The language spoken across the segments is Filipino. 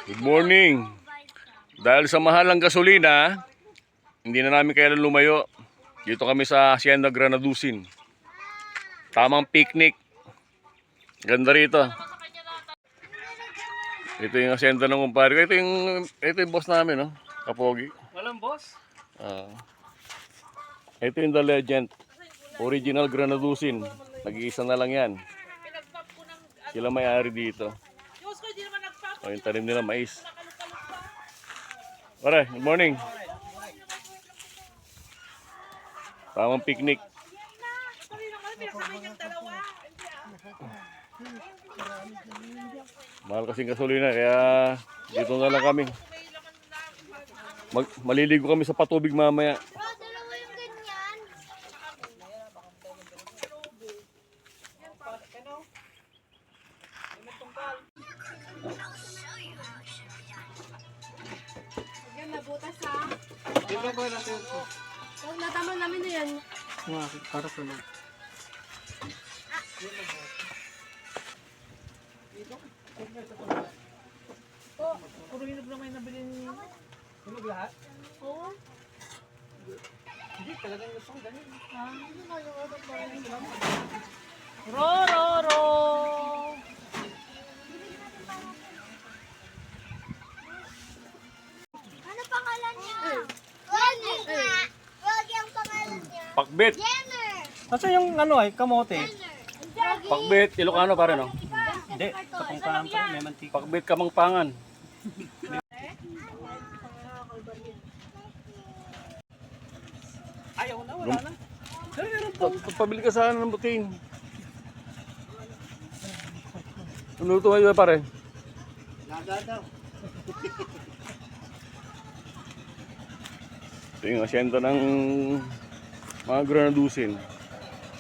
Good morning. Dahil sa mahal ng gasolina, hindi na namin kailan lumayo. Dito kami sa Hacienda Granadusin. Tamang picnic. Ganda rito. Ito yung hacienda ng kumpare ko. Ito yung boss namin, no? Kapogi. Walang boss? Ito yung The Legend. Original Granadusin. Nag-iisa na lang yan. Sila may-ari dito. O, yung tanim nila mais. Pare, good morning. Tamang picnic. Mahal kasing gasolina kaya dito na lang kami. Maliligo kami sa patubig mamaya. Dalawa yung ganyan. Yan, nabutas ha. Tingnan ko natin ito. Huwag natama namin na yan. Para sa loob. Oh, puro hinog lang may nabili ni... Hinog lahat? Oo. Hindi, talagang gusto ko ganyan. Ro. Ano pangalan niya? Jenner nga. Wag yung pangalan niya. Pakbit. Jenner. Kasi yung ano ay, kamote. Pakbit. Ilocano pare, no? Hindi, kapangpangan pa rin, may mantika. Pakbit kamangpangan. Ayaw na, wala na. Pero meron pa. Pabili ka sana ng buting. Luto ngayon pare. Naga daw. Ito yung asyenda ng mga Granadusin.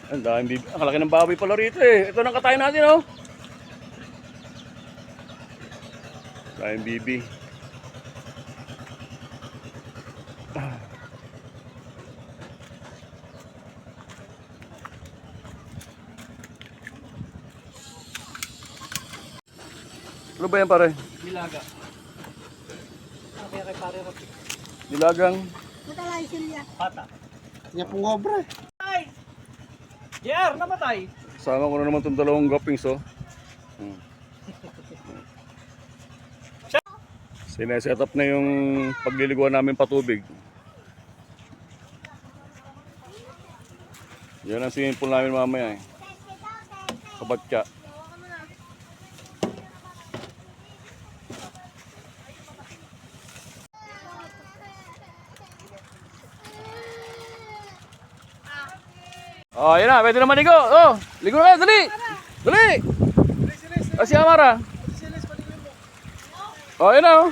Ang daming bibi. Ang laki ng baboy pala rito eh. Ito nang katayin natin, oh. Daming bibi. Ano ba yan pare? Nilaga. Kaya kay pare Rocky. Nilagang. Matalay silya. Pata. Niya pong obra. Ay! JR, namatay. Sama ko na naman itong dalawang gapings, oh. Sineset up na yung pagliliguan namin patubig. Yan ang swimming pool namin mamaya eh. Kabatya. Oh, yan na, pwede naman ligo. Oh, ligo na kayo, dali. Dali. Asi Amara. Oh, yan na. Oh.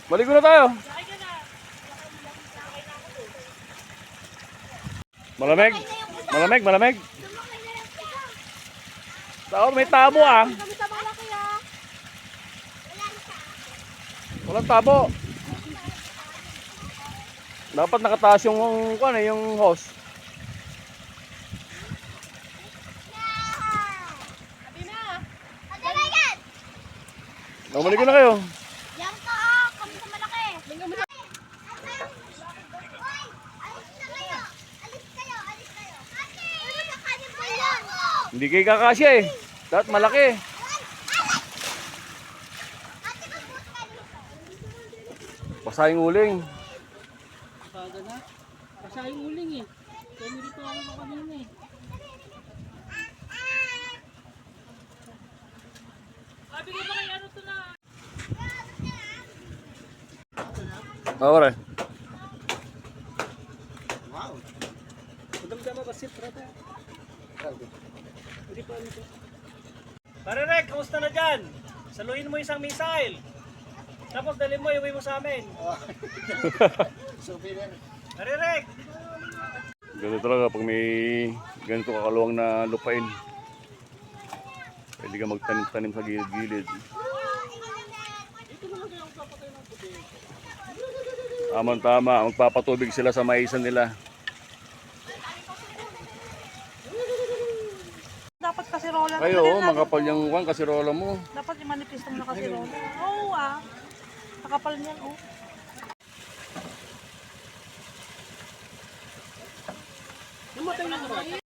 Maligo na tayo. Malamig. Malamig. Tao, may tabo ah. Kami sa malaki ah. Walang tabo. Dapat nakataas yung hose. Maligo na kayo. Yan ka ah. Kami sa malaki. Alis kayo. Ate! Ano sa kanin ba yan? Hindi kayo kakasya eh. Dapat malaki. Ate, magbuti ka dito. Pasayang uling. Saga na. Kasi yung uling eh. Kaya nilito ako kanina eh. Bigay mo kay ano to na. Pare. Wow. Madam-dama ba si Trata? Hindi pa nito. Pare Rek, kamusta na dyan? Saluhin mo isang missile. Tapos dalhin mo, iuwi mo sa amin. Pare Rek! Ganito talaga pag may ganito kakaluwang na lupain. Pwede ka magtanim-tanim sa gilid-gilid. Tama-tama, magpapatubig sila sa maisan nila. Dapat kasi roller kayo, oh, makapal yung kwan kasirola mo. Dapat yung manifesto mo na kasi ron. Oo ah. Nakapal niyan oh. Namatay na naman.